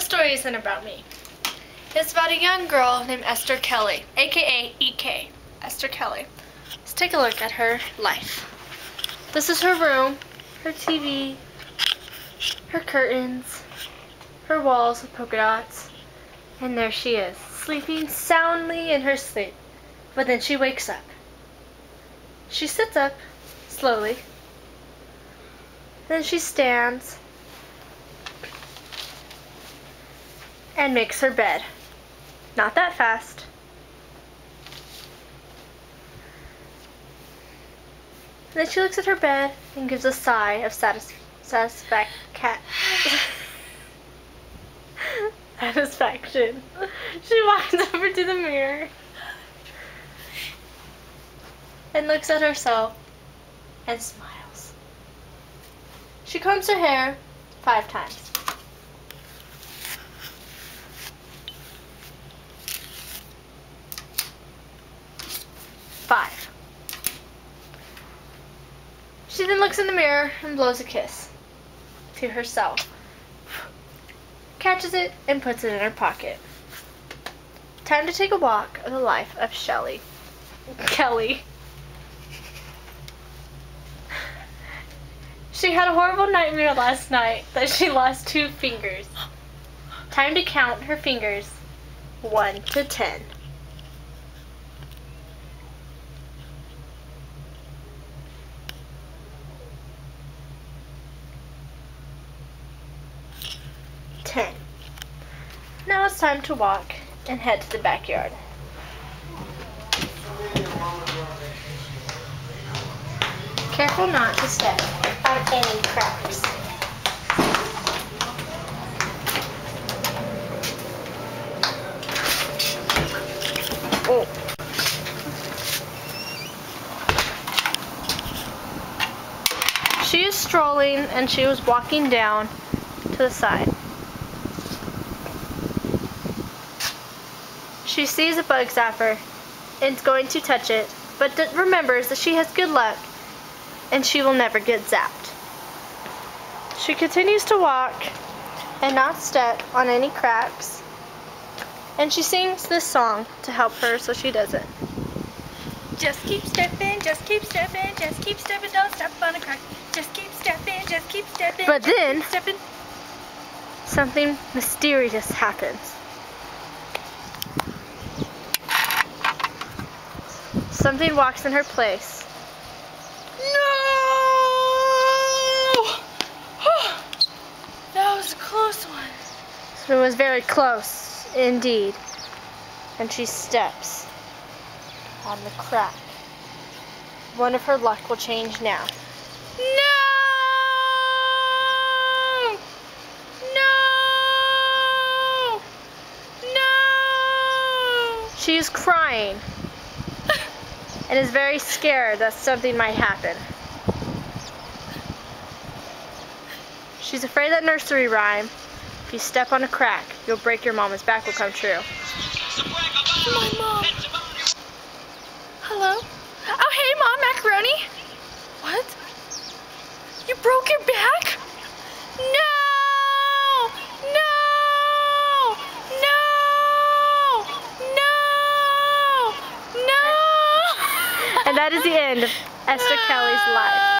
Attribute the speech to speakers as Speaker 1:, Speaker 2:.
Speaker 1: story isn't about me. It's about a young girl named Esther Kelly, aka EK. Esther Kelly. Let's take a look at her life. This is her room, her TV, her curtains, her walls with polka dots, and there she is, sleeping soundly in her sleep. But then she wakes up. She sits up slowly. Then she stands and makes her bed. Not that fast. Then she looks at her bed and gives a sigh of satisfaction. She walks over to the mirror and looks at herself and smiles. She combs her hair 5 times. She then looks in the mirror and blows a kiss to herself. Catches it and puts it in her pocket. Time to take a walk of the life of Kelly. She had a horrible nightmare last night that she lost 2 fingers. Time to count her fingers 1 to 10. Now it's time to walk and head to the backyard. Careful not to step on any cracks. Oh. She is strolling and she was walking down to the side. She sees a bug zapper and is going to touch it, but remembers that she has good luck and she will never get zapped. She continues to walk and not step on any cracks, and she sings this song to help her so she doesn't. Just keep stepping, just keep stepping, just keep stepping, don't step on a crack. Just keep stepping, just keep stepping. But then, something mysterious happens. Something walks in her place.
Speaker 2: No! That was a close one.
Speaker 1: It was very close, indeed. And she steps on the crack. One of her luck will change now.
Speaker 2: No! No! No!
Speaker 1: She is crying and is very scared that something might happen. She's afraid that nursery rhyme, if you step on a crack, you'll break your mama's back, will come true.
Speaker 2: My mom. Hello? Oh, hey, Mom, macaroni. What? You broke your back? No! No! No! No! No!
Speaker 1: And that is the end of Esther Kelly's life.